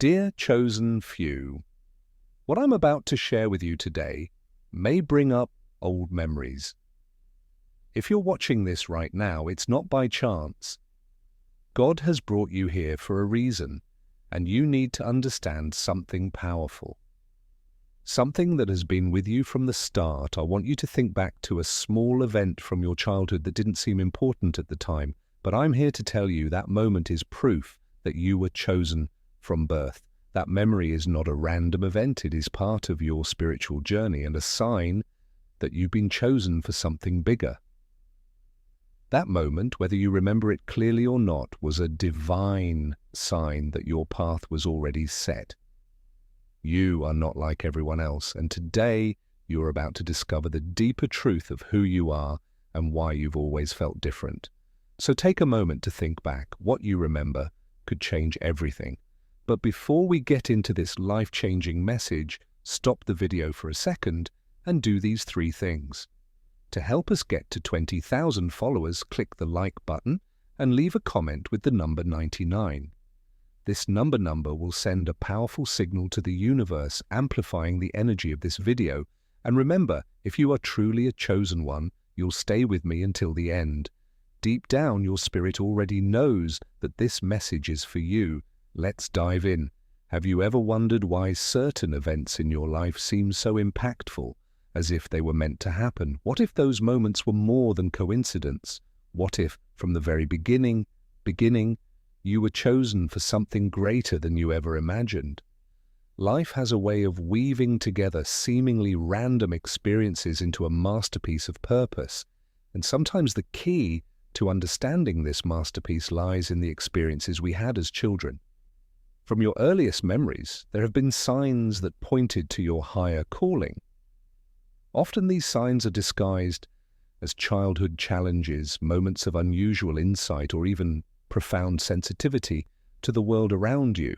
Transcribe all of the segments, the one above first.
Dear chosen few, what I'm about to share with you today may bring up old memories. If you're watching this right now, it's not by chance. God has brought you here for a reason, and you need to understand something powerful. Something that has been with you from the start. I want you to think back to a small event from your childhood that didn't seem important at the time, but I'm here to tell you that moment is proof that you were chosen from birth. That memory is not a random event. It is part of your spiritual journey and a sign that you've been chosen for something bigger. That moment, whether you remember it clearly or not, was a divine sign that your path was already set. You are not like everyone else, and today you're about to discover the deeper truth of who you are and why you've always felt different. So take a moment to think back. What you remember could change everything. But before we get into this life-changing message, stop the video for a second and do these three things. To help us get to 20,000 followers, click the like button and leave a comment with the number 99. This number will send a powerful signal to the universe, amplifying the energy of this video. And remember, if you are truly a chosen one, you'll stay with me until the end. Deep down, your spirit already knows that this message is for you. Let's dive in. Have you ever wondered why certain events in your life seem so impactful, as if they were meant to happen? What if those moments were more than coincidence? What if, from the very beginning, you were chosen for something greater than you ever imagined? Life has a way of weaving together seemingly random experiences into a masterpiece of purpose, and sometimes the key to understanding this masterpiece lies in the experiences we had as children. From your earliest memories, there have been signs that pointed to your higher calling. Often these signs are disguised as childhood challenges, moments of unusual insight, or even profound sensitivity to the world around you.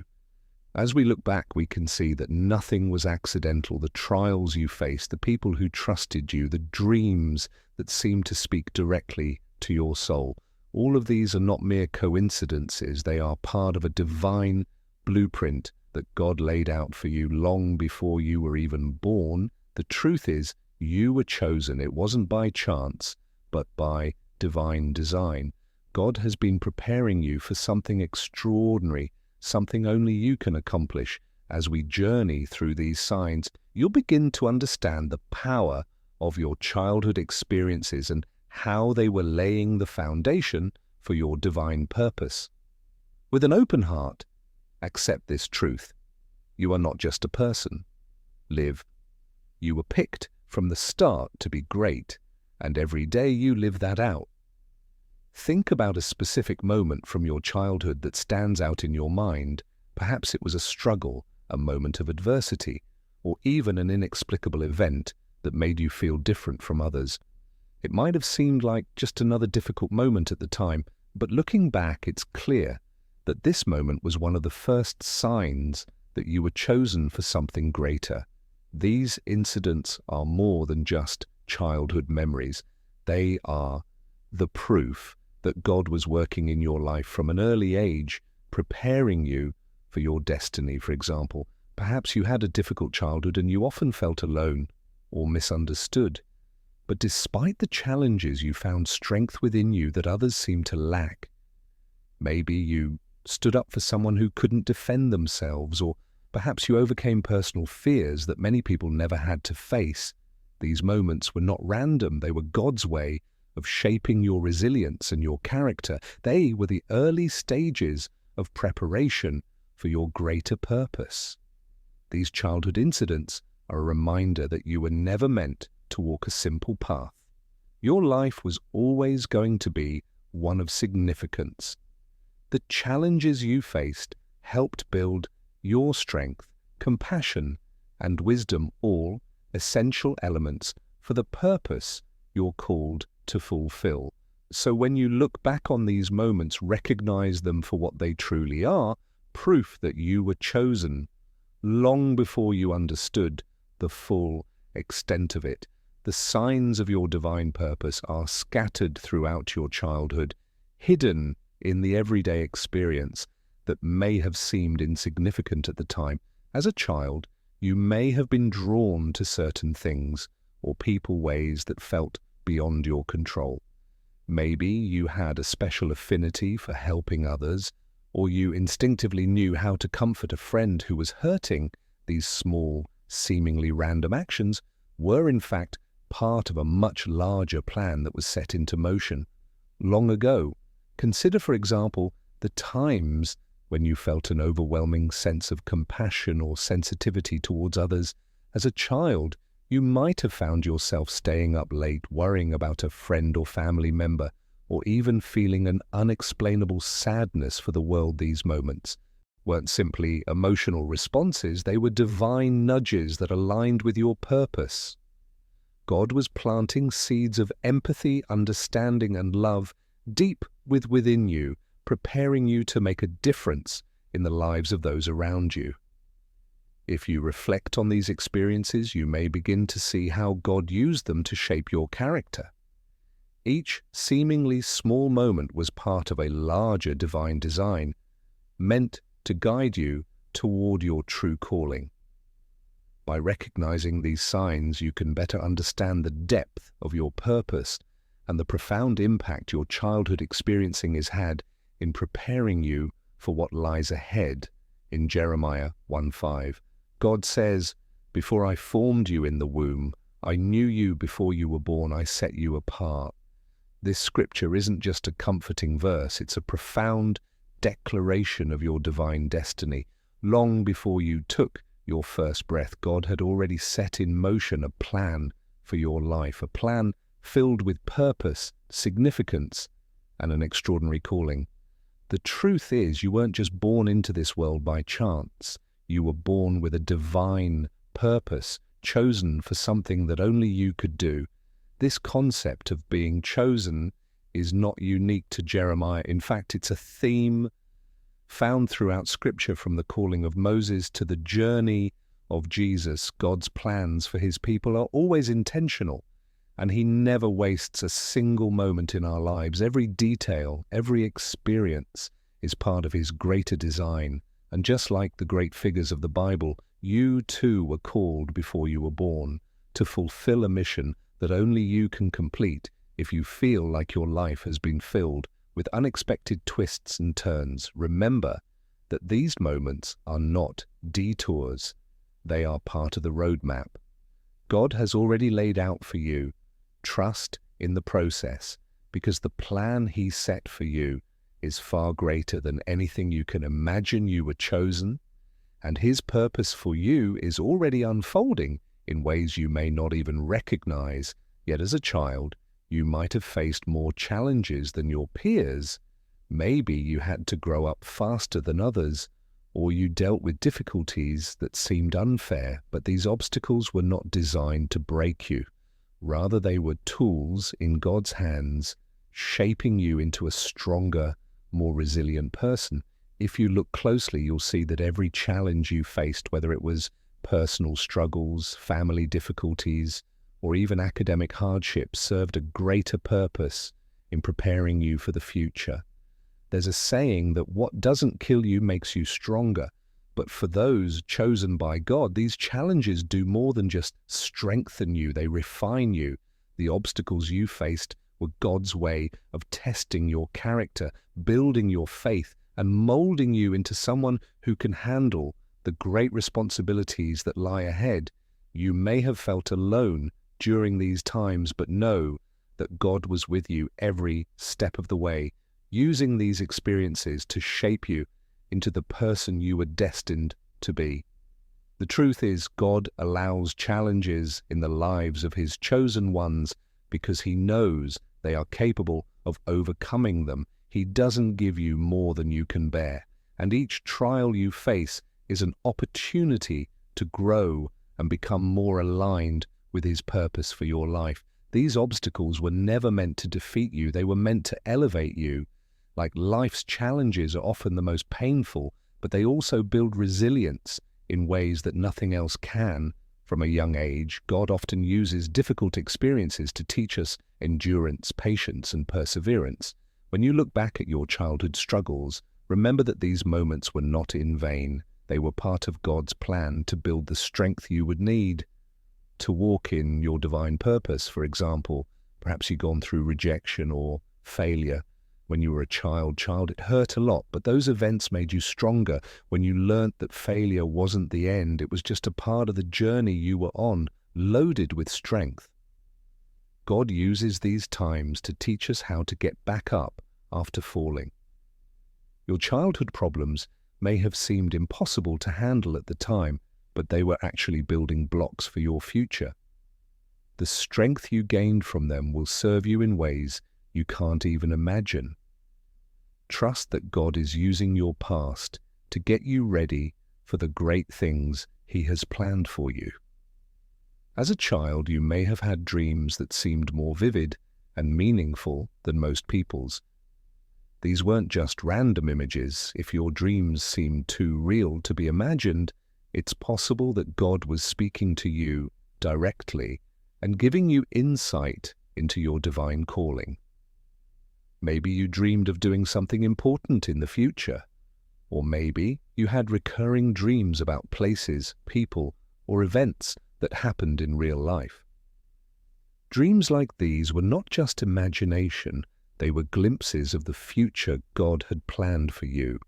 As we look back, we can see that nothing was accidental. The trials you faced, the people who trusted you, the dreams that seemed to speak directly to your soul. All of these are not mere coincidences. They are part of a divine blueprint that God laid out for you long before you were even born. The truth is, you were chosen. It wasn't by chance, but by divine design. God has been preparing you for something extraordinary, something only you can accomplish. As we journey through these signs, you'll begin to understand the power of your childhood experiences and how they were laying the foundation for your divine purpose. With an open heart, accept this truth. You are not just a person. You were picked from the start to be great, and every day you live that out. Think about a specific moment from your childhood that stands out in your mind. Perhaps it was a struggle, a moment of adversity, or even an inexplicable event that made you feel different from others. It might have seemed like just another difficult moment at the time, but looking back, it's clear that this moment was one of the first signs that you were chosen for something greater. These incidents are more than just childhood memories. They are the proof that God was working in your life from an early age, preparing you for your destiny. For example, perhaps you had a difficult childhood and you often felt alone or misunderstood. But despite the challenges, you found strength within you that others seemed to lack. Maybe you stood up for someone who couldn't defend themselves, or perhaps you overcame personal fears that many people never had to face. These moments were not random. They were God's way of shaping your resilience and your character. They were the early stages of preparation for your greater purpose. These childhood incidents are a reminder that you were never meant to walk a simple path. Your life was always going to be one of significance. The challenges you faced helped build your strength, compassion, and wisdom, all essential elements for the purpose you're called to fulfill. So when you look back on these moments, recognize them for what they truly are, proof that you were chosen long before you understood the full extent of it. The signs of your divine purpose are scattered throughout your childhood, hidden in the everyday experience. that may have seemed insignificant at the time. As a child, you may have been drawn to certain things or people ways that felt beyond your control. Maybe you had a special affinity for helping others, or you instinctively knew how to comfort a friend who was hurting. These small, seemingly random actions were in fact part of a much larger plan that was set into motion long ago. Consider, for example, the times when you felt an overwhelming sense of compassion or sensitivity towards others. As a child, you might have found yourself staying up late worrying about a friend or family member, or even feeling an unexplainable sadness for the world. These moments weren't simply emotional responses, they were divine nudges that aligned with your purpose. God was planting seeds of empathy, understanding, and love deep within you, preparing you to make a difference in the lives of those around you. If you reflect on these experiences, you may begin to see how God used them to shape your character. Each seemingly small moment was part of a larger divine design, meant to guide you toward your true calling. By recognizing these signs, you can better understand the depth of your purpose and the profound impact your childhood experiencing has had in preparing you for what lies ahead. In Jeremiah 1:5, God says, "Before I formed you in the womb, I knew you. Before you were born, I set you apart." This scripture isn't just a comforting verse, it's a profound declaration of your divine destiny. Long before you took your first breath, God had already set in motion a plan for your life, a plan filled with purpose, significance, and an extraordinary calling. The truth is, you weren't just born into this world by chance. You were born with a divine purpose, chosen for something that only you could do. This concept of being chosen is not unique to Jeremiah. In fact, it's a theme found throughout Scripture, from the calling of Moses to the journey of Jesus. God's plans for his people are always intentional, and he never wastes a single moment in our lives. Every detail, every experience is part of his greater design. And just like the great figures of the Bible, you too were called before you were born to fulfill a mission that only you can complete. If you feel like your life has been filled with unexpected twists and turns, remember that these moments are not detours. They are part of the roadmap God has already laid out for you. Trust in the process, because the plan he set for you is far greater than anything you can imagine. You were chosen, and his purpose for you is already unfolding in ways you may not even recognize. Yet as a child, you might have faced more challenges than your peers. Maybe you had to grow up faster than others, or you dealt with difficulties that seemed unfair, but these obstacles were not designed to break you. Rather, they were tools in God's hands, shaping you into a stronger, more resilient person. If you look closely, you'll see that every challenge you faced, whether it was personal struggles, family difficulties, or even academic hardships, served a greater purpose in preparing you for the future. There's a saying that what doesn't kill you makes you stronger. But for those chosen by God, these challenges do more than just strengthen you, they refine you. The obstacles you faced were God's way of testing your character, building your faith, and molding you into someone who can handle the great responsibilities that lie ahead. You may have felt alone during these times, but know that God was with you every step of the way, using these experiences to shape you into the person you were destined to be. The truth is, God allows challenges in the lives of his chosen ones because he knows they are capable of overcoming them. He doesn't give you more than you can bear, and each trial you face is an opportunity to grow and become more aligned with his purpose for your life. These obstacles were never meant to defeat you, they were meant to elevate you. Like life's challenges are often the most painful, but they also build resilience in ways that nothing else can. From a young age, God often uses difficult experiences to teach us endurance, patience, and perseverance. When you look back at your childhood struggles, Remember that these moments were not in vain. They were part of God's plan to build the strength you would need to walk in your divine purpose. For example, perhaps you've gone through rejection or failure when you were a child. It hurt a lot, but those events made you stronger. When you learnt that failure wasn't the end, it was just a part of the journey you were on, loaded with strength. God uses these times to teach us how to get back up after falling. Your childhood problems may have seemed impossible to handle at the time, but they were actually building blocks for your future. The strength you gained from them will serve you in ways you can't even imagine. Trust that God is using your past to get you ready for the great things He has planned for you. As a child, you may have had dreams that seemed more vivid and meaningful than most people's. These weren't just random images. If your dreams seemed too real to be imagined, it's possible that God was speaking to you directly and giving you insight into your divine calling. Maybe you dreamed of doing something important in the future, or maybe you had recurring dreams about places, people, or events that happened in real life. Dreams like these were not just imagination, they were glimpses of the future God had planned for you.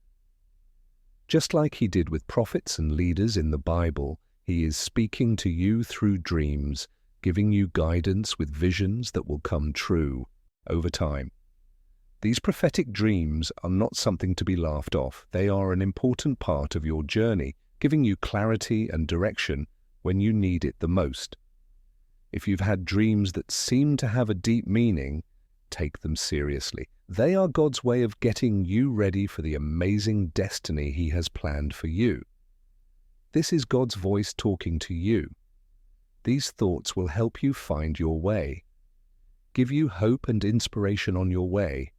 Just like He did with prophets and leaders in the Bible, He is speaking to you through dreams, giving you guidance with visions that will come true over time. These prophetic dreams are not something to be laughed off. They are an important part of your journey, giving you clarity and direction when you need it the most. If you've had dreams that seem to have a deep meaning, take them seriously. They are God's way of getting you ready for the amazing destiny He has planned for you. This is God's voice talking to you. These thoughts will help you find your way, give you hope and inspiration on your way.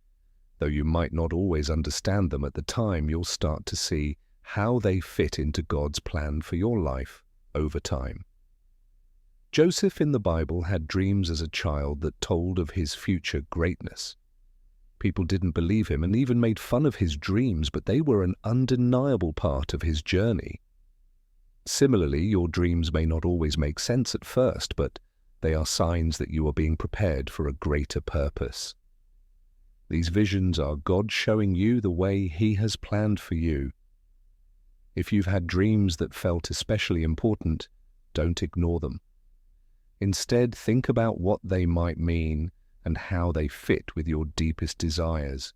Though you might not always understand them at the time, you'll start to see how they fit into God's plan for your life over time. Joseph in the Bible had dreams as a child that told of his future greatness. People didn't believe him and even made fun of his dreams, but they were an undeniable part of his journey. Similarly, your dreams may not always make sense at first, but they are signs that you are being prepared for a greater purpose. These visions are God showing you the way He has planned for you. If you've had dreams that felt especially important, don't ignore them. Instead, think about what they might mean and how they fit with your deepest desires.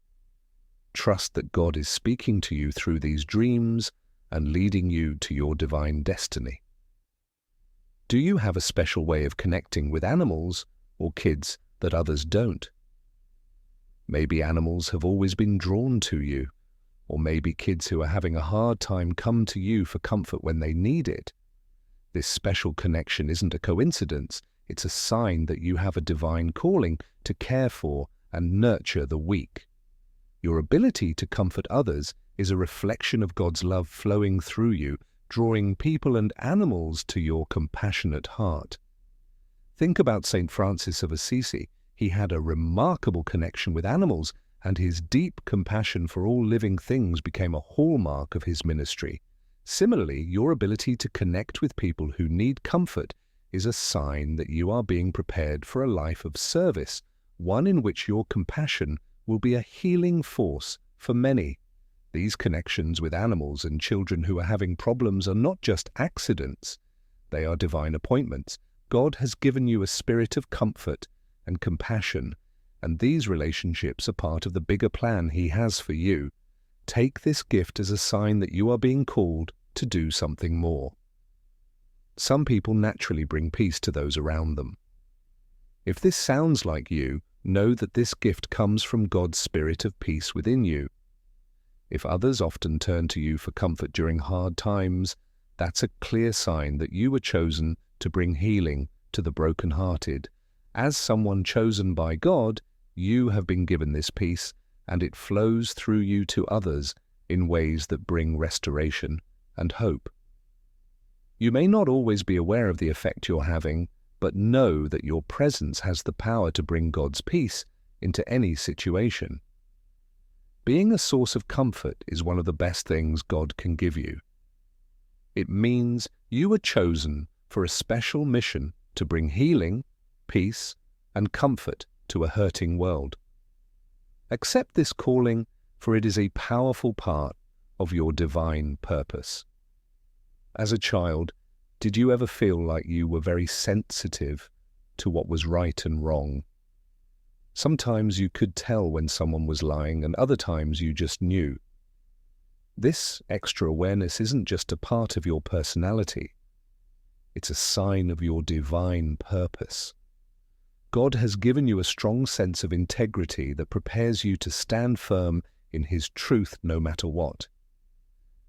Trust that God is speaking to you through these dreams and leading you to your divine destiny. Do you have a special way of connecting with animals or kids that others don't? Maybe animals have always been drawn to you, or maybe kids who are having a hard time come to you for comfort when they need it. This special connection isn't a coincidence. It's a sign that you have a divine calling to care for and nurture the weak. Your ability to comfort others is a reflection of God's love flowing through you, drawing people and animals to your compassionate heart. Think about St. Francis of Assisi. He had a remarkable connection with animals, and his deep compassion for all living things became a hallmark of his ministry. Similarly, your ability to connect with people who need comfort is a sign that you are being prepared for a life of service, one in which your compassion will be a healing force for many. These connections with animals and children who are having problems are not just accidents. They are divine appointments. God has given you a spirit of comfort and compassion, and these relationships are part of the bigger plan He has for you. Take this gift as a sign that you are being called to do something more. Some people naturally bring peace to those around them. If this sounds like you, know that this gift comes from God's spirit of peace within you. If others often turn to you for comfort during hard times, that's a clear sign that you were chosen to bring healing to the brokenhearted. As someone chosen by God, you have been given this peace, and it flows through you to others in ways that bring restoration and hope. You may not always be aware of the effect you're having, but know that your presence has the power to bring God's peace into any situation. Being a source of comfort is one of the best things God can give you. It means you were chosen for a special mission to bring healing, peace, and comfort to a hurting world. Accept this calling, for it is a powerful part of your divine purpose. As a child, did you ever feel like you were very sensitive to what was right and wrong? Sometimes you could tell when someone was lying, and other times you just knew. This extra awareness isn't just a part of your personality. It's a sign of your divine purpose. God has given you a strong sense of integrity that prepares you to stand firm in His truth no matter what.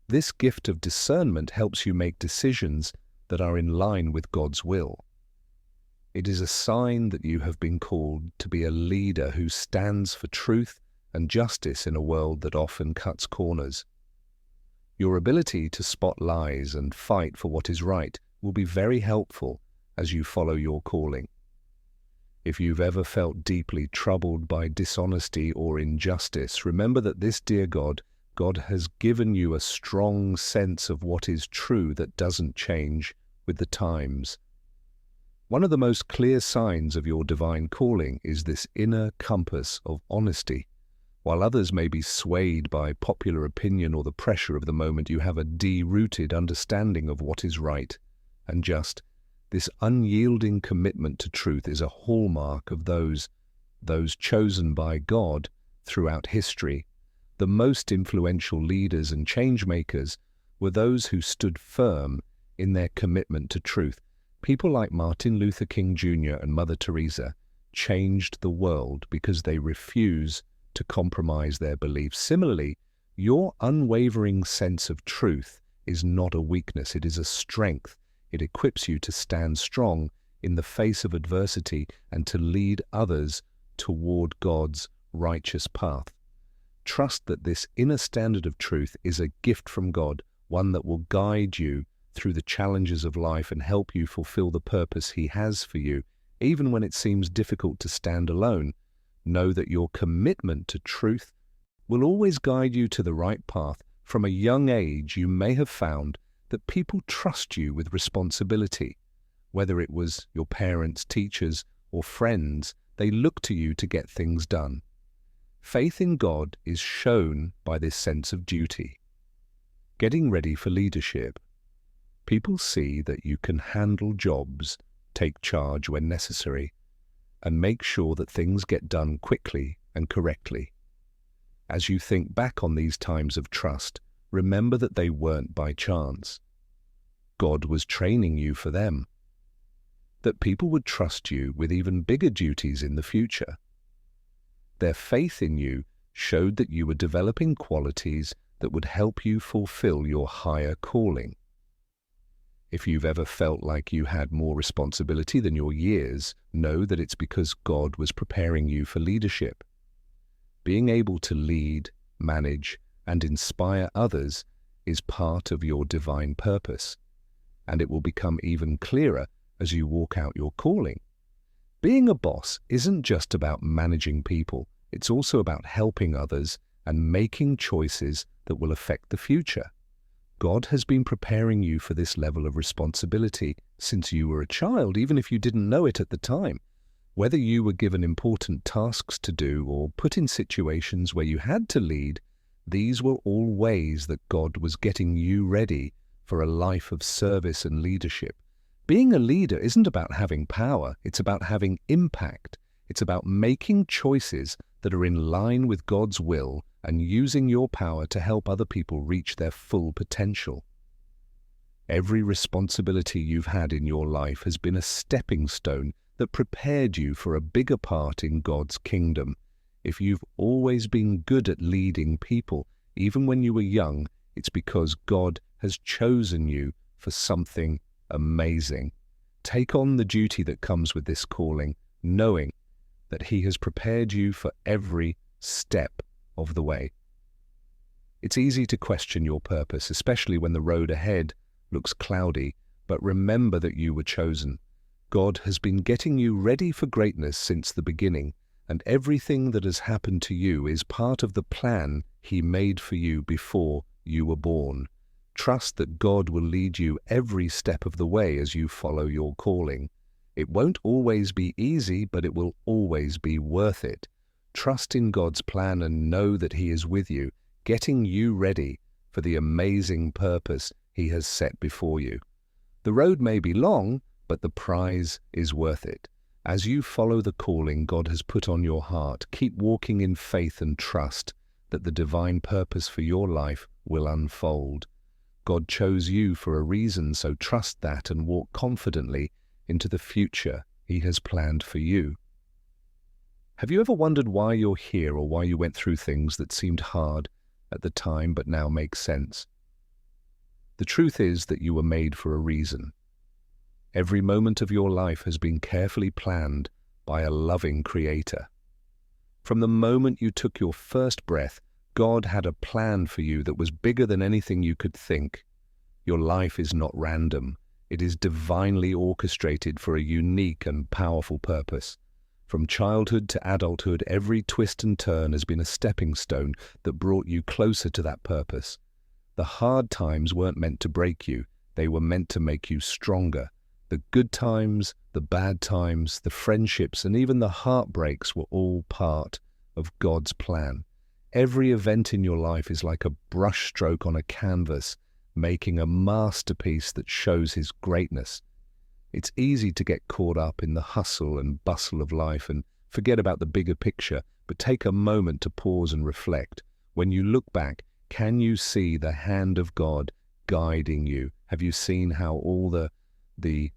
This gift of discernment helps you make decisions that are in line with God's will. It is a sign that you have been called to be a leader who stands for truth and justice in a world that often cuts corners. Your ability to spot lies and fight for what is right will be very helpful as you follow your calling. If you've ever felt deeply troubled by dishonesty or injustice, remember that this dear God has given you a strong sense of what is true that doesn't change with the times. One of the most clear signs of your divine calling is this inner compass of honesty. While others may be swayed by popular opinion or the pressure of the moment, you have a deep-rooted understanding of what is right and just. This unyielding commitment to truth is a hallmark of those chosen by God throughout history. The most influential leaders and change-makers were those who stood firm in their commitment to truth. People like Martin Luther King Jr. and Mother Teresa changed the world because they refused to compromise their beliefs. Similarly, your unwavering sense of truth is not a weakness, it is a strength. It equips you to stand strong in the face of adversity and to lead others toward God's righteous path. Trust that this inner standard of truth is a gift from God, one that will guide you through the challenges of life and help you fulfill the purpose He has for you. Even when it seems difficult to stand alone, know that your commitment to truth will always guide you to the right path. From a young age, you may have found that people trust you with responsibility. Whether it was your parents, teachers, or friends, they look to you to get things done. Faith in God is shown by this sense of duty. Getting ready for leadership. People see that you can handle jobs, take charge when necessary, and make sure that things get done quickly and correctly. As you think back on these times of trust, remember that they weren't by chance. God was training you for them. That people would trust you with even bigger duties in the future. Their faith in you showed that you were developing qualities that would help you fulfill your higher calling. If you've ever felt like you had more responsibility than your years, know that it's because God was preparing you for leadership. Being able to lead, manage, and inspire others is part of your divine purpose, and it will become even clearer as you walk out your calling. Being a boss isn't just about managing people, it's also about helping others and making choices that will affect the future. God has been preparing you for this level of responsibility since you were a child, even if you didn't know it at the time. Whether you were given important tasks to do or put in situations where you had to lead, these were all ways that God was getting you ready for a life of service and leadership. Being a leader isn't about having power, it's about having impact. It's about making choices that are in line with God's will and using your power to help other people reach their full potential. Every responsibility you've had in your life has been a stepping stone that prepared you for a bigger part in God's kingdom. If you've always been good at leading people, even when you were young, it's because God has chosen you for something amazing. Take on the duty that comes with this calling, knowing that He has prepared you for every step of the way. It's easy to question your purpose, especially when the road ahead looks cloudy, but remember that you were chosen. God has been getting you ready for greatness since the beginning, and everything that has happened to you is part of the plan He made for you before you were born. Trust that God will lead you every step of the way as you follow your calling. It won't always be easy, but it will always be worth it. Trust in God's plan and know that He is with you, getting you ready for the amazing purpose He has set before you. The road may be long, but the prize is worth it. As you follow the calling God has put on your heart, keep walking in faith and trust that the divine purpose for your life will unfold. God chose you for a reason, so trust that and walk confidently into the future He has planned for you. Have you ever wondered why you're here or why you went through things that seemed hard at the time but now make sense? The truth is that you were made for a reason. Every moment of your life has been carefully planned by a loving Creator. From the moment you took your first breath, God had a plan for you that was bigger than anything you could think. Your life is not random. It is divinely orchestrated for a unique and powerful purpose. From childhood to adulthood, every twist and turn has been a stepping stone that brought you closer to that purpose. The hard times weren't meant to break you. They were meant to make you stronger. The good times, the bad times, the friendships, and even the heartbreaks were all part of God's plan. Every event in your life is like a brushstroke on a canvas, making a masterpiece that shows His greatness. It's easy to get caught up in the hustle and bustle of life and forget about the bigger picture, but take a moment to pause and reflect. When you look back, can you see the hand of God guiding you? Have you seen how all the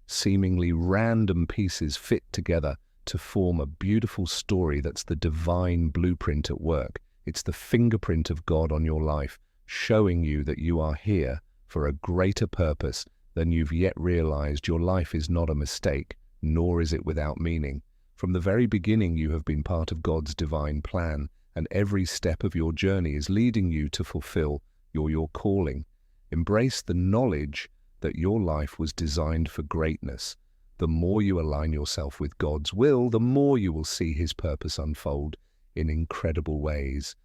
seemingly random pieces fit together to form a beautiful story that's the divine blueprint at work? It's the fingerprint of God on your life, showing you that you are here for a greater purpose than you've yet realized. Your life is not a mistake, nor is it without meaning. From the very beginning, you have been part of God's divine plan, and every step of your journey is leading you to fulfill your calling. Embrace the knowledge that your life was designed for greatness. The more you align yourself with God's will, the more you will see His purpose unfold in incredible ways.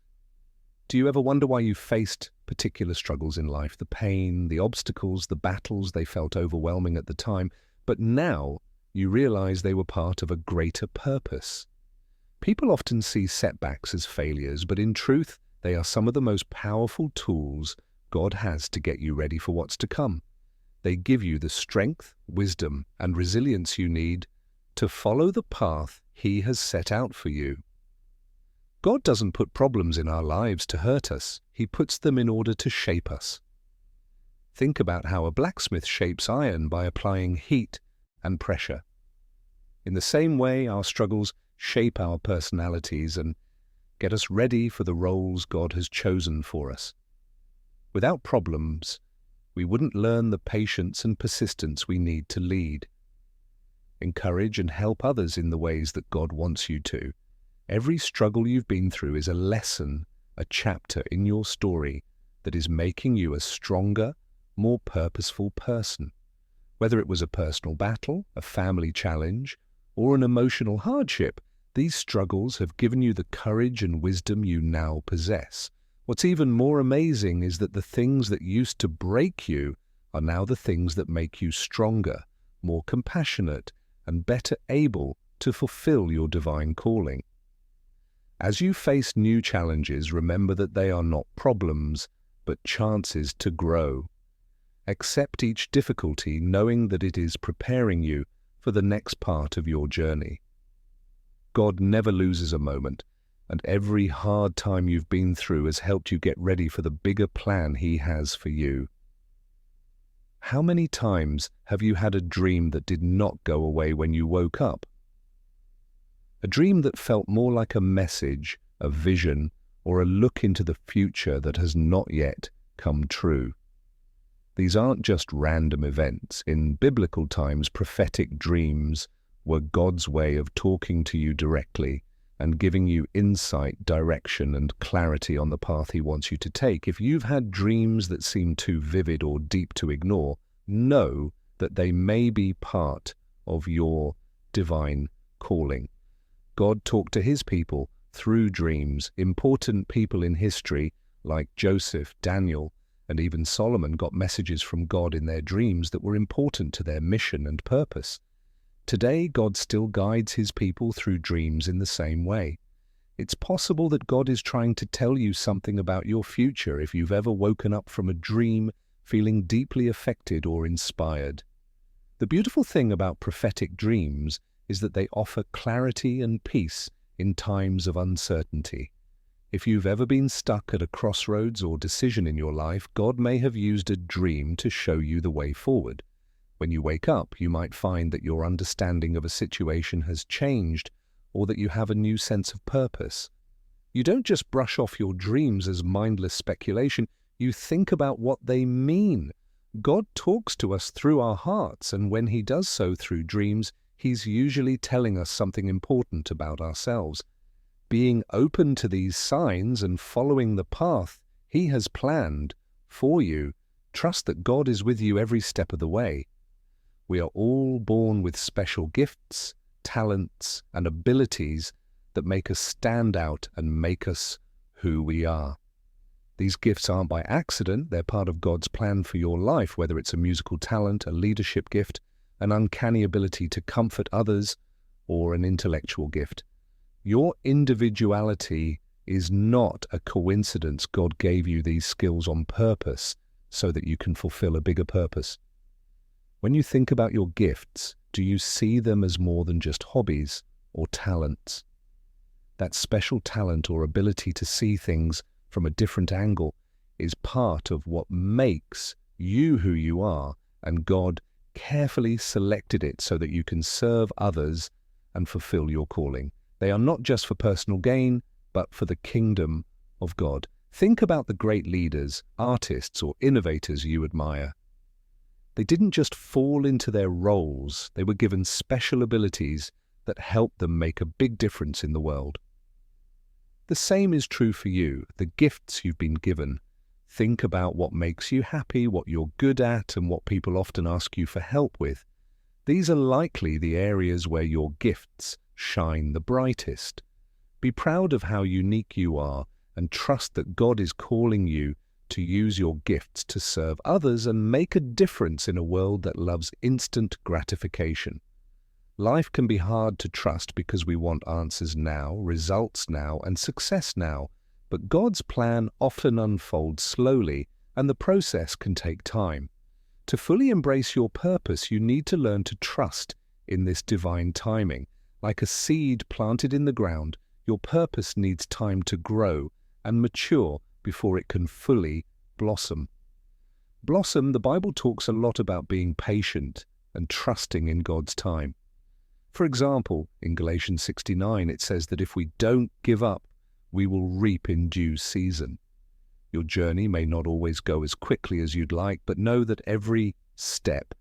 Do you ever wonder why you faced particular struggles in life? The pain, the obstacles, the battles, they felt overwhelming at the time, but now you realize they were part of a greater purpose. People often see setbacks as failures, but in truth, they are some of the most powerful tools God has to get you ready for what's to come. They give you the strength, wisdom, and resilience you need to follow the path He has set out for you. God doesn't put problems in our lives to hurt us. He puts them in order to shape us. Think about how a blacksmith shapes iron by applying heat and pressure. In the same way, our struggles shape our personalities and get us ready for the roles God has chosen for us. Without problems, we wouldn't learn the patience and persistence we need to lead. Encourage and help others in the ways that God wants you to. Every struggle you've been through is a lesson, a chapter in your story that is making you a stronger, more purposeful person. Whether it was a personal battle, a family challenge, or an emotional hardship, these struggles have given you the courage and wisdom you now possess. What's even more amazing is that the things that used to break you are now the things that make you stronger, more compassionate, and better able to fulfill your divine calling. As you face new challenges, remember that they are not problems, but chances to grow. Accept each difficulty, knowing that it is preparing you for the next part of your journey. God never loses a moment, and every hard time you've been through has helped you get ready for the bigger plan He has for you. How many times have you had a dream that did not go away when you woke up? A dream that felt more like a message, a vision, or a look into the future that has not yet come true. These aren't just random events. In biblical times, prophetic dreams were God's way of talking to you directly and giving you insight, direction, and clarity on the path He wants you to take. If you've had dreams that seem too vivid or deep to ignore, know that they may be part of your divine calling. God talked to his people through dreams. Important people in history, like Joseph, Daniel, and even Solomon, got messages from God in their dreams that were important to their mission and purpose. Today, God still guides his people through dreams in the same way. It's possible that God is trying to tell you something about your future if you've ever woken up from a dream feeling deeply affected or inspired. The beautiful thing about prophetic dreams is that they offer clarity and peace in times of uncertainty. If you've ever been stuck at a crossroads or decision in your life, God may have used a dream to show you the way forward. When you wake up, you might find that your understanding of a situation has changed, or that you have a new sense of purpose. You don't just brush off your dreams as mindless speculation, you think about what they mean. God talks to us through our hearts, and when he does so through dreams, he's usually telling us something important about ourselves. Being open to these signs and following the path he has planned for you, trust that God is with you every step of the way. We are all born with special gifts, talents, and abilities that make us stand out and make us who we are. These gifts aren't by accident, they're part of God's plan for your life, whether it's a musical talent, a leadership gift, an uncanny ability to comfort others, or an intellectual gift. Your individuality is not a coincidence. God gave you these skills on purpose so that you can fulfill a bigger purpose. When you think about your gifts, do you see them as more than just hobbies or talents? That special talent or ability to see things from a different angle is part of what makes you who you are, and God carefully selected it so that you can serve others and fulfill your calling. They are not just for personal gain, but for the kingdom of God. Think about the great leaders, artists, or innovators you admire. They didn't just fall into their roles, they were given special abilities that helped them make a big difference in the world. The same is true for you, the gifts you've been given. Think about what makes you happy, what you're good at, and what people often ask you for help with. These are likely the areas where your gifts shine the brightest. Be proud of how unique you are and trust that God is calling you to use your gifts to serve others and make a difference in a world that loves instant gratification. Life can be hard to trust because we want answers now, results now, and success now, but God's plan often unfolds slowly, and the process can take time. To fully embrace your purpose, you need to learn to trust in this divine timing. Like a seed planted in the ground, your purpose needs time to grow and mature before it can fully blossom. The Bible talks a lot about being patient and trusting in God's time. For example, in Galatians 6:9, it says that if we don't give up, we will reap in due season. Your journey may not always go as quickly as you'd like, but know that every step,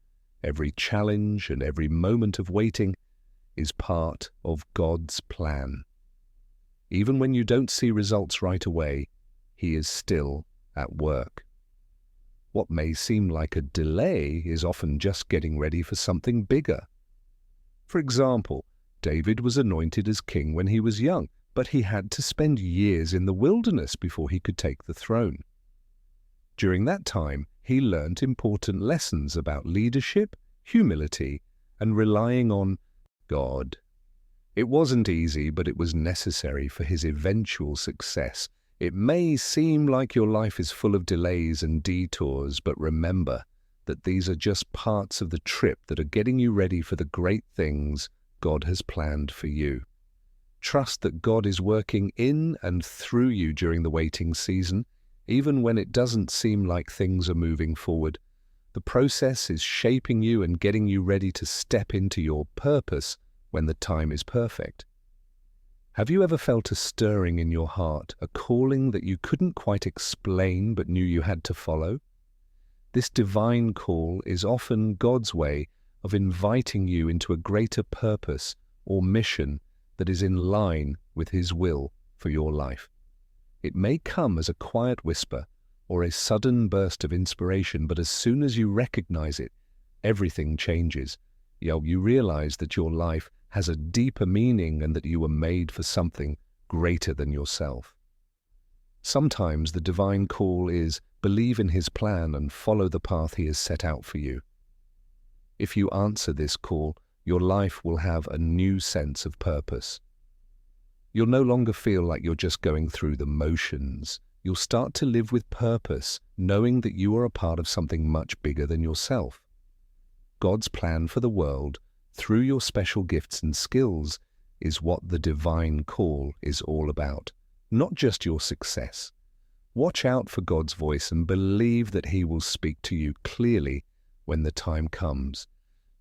every challenge, and every moment of waiting is part of God's plan. Even when you don't see results right away, He is still at work. What may seem like a delay is often just getting ready for something bigger. For example, David was anointed as king when he was young, but he had to spend years in the wilderness before he could take the throne. During that time, he learnt important lessons about leadership, humility, and relying on God. It wasn't easy, but it was necessary for his eventual success. It may seem like your life is full of delays and detours, but remember that these are just parts of the trip that are getting you ready for the great things God has planned for you. Trust that God is working in and through you during the waiting season, even when it doesn't seem like things are moving forward. The process is shaping you and getting you ready to step into your purpose when the time is perfect. Have you ever felt a stirring in your heart, a calling that you couldn't quite explain but knew you had to follow? This divine call is often God's way of inviting you into a greater purpose or mission that is in line with His will for your life. It may come as a quiet whisper or a sudden burst of inspiration, but as soon as you recognize it, everything changes. You realize that your life has a deeper meaning and that you were made for something greater than yourself. Sometimes the divine call is believe in His plan and follow the path He has set out for you. If you answer this call, your life will have a new sense of purpose. You'll no longer feel like you're just going through the motions. You'll start to live with purpose, knowing that you are a part of something much bigger than yourself. God's plan for the world, through your special gifts and skills, is what the divine call is all about, not just your success. Watch out for God's voice and believe that He will speak to you clearly when the time comes.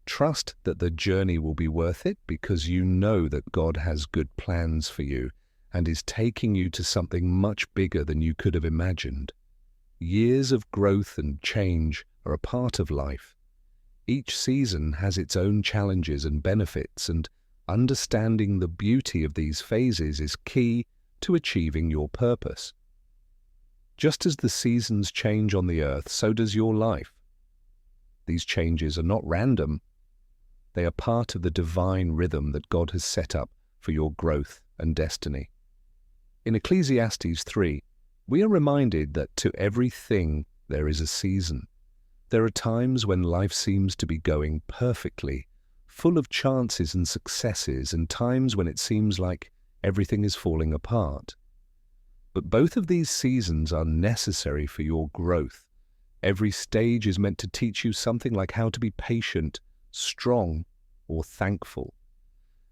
Trust that the journey will be worth it because you know that God has good plans for you and is taking you to something much bigger than you could have imagined. Years of growth and change are a part of life. Each season has its own challenges and benefits, and understanding the beauty of these phases is key to achieving your purpose. Just as the seasons change on the earth, so does your life. These changes are not random. They are part of the divine rhythm that God has set up for your growth and destiny. In Ecclesiastes 3, we are reminded that to everything there is a season. There are times when life seems to be going perfectly, full of chances and successes, and times when it seems like everything is falling apart. But both of these seasons are necessary for your growth. Every stage is meant to teach you something, like how to be patient, strong, or thankful.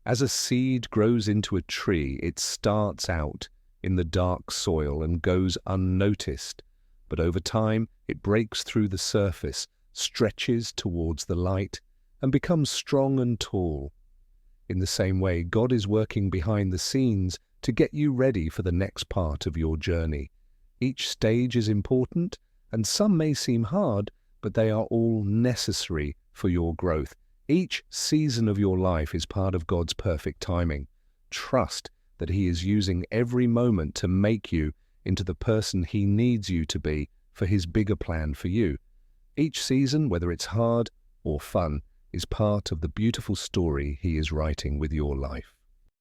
As a seed grows into a tree, it starts out in the dark soil and goes unnoticed, but over time it breaks through the surface, stretches towards the light, and becomes strong and tall. In the same way, God is working behind the scenes to get you ready for the next part of your journey. Each stage is important, and some may seem hard, but they are all necessary for your growth. Each season of your life is part of God's perfect timing. Trust that He is using every moment to make you into the person He needs you to be for His bigger plan for you. Each season, whether it's hard or fun, is part of the beautiful story He is writing with your life.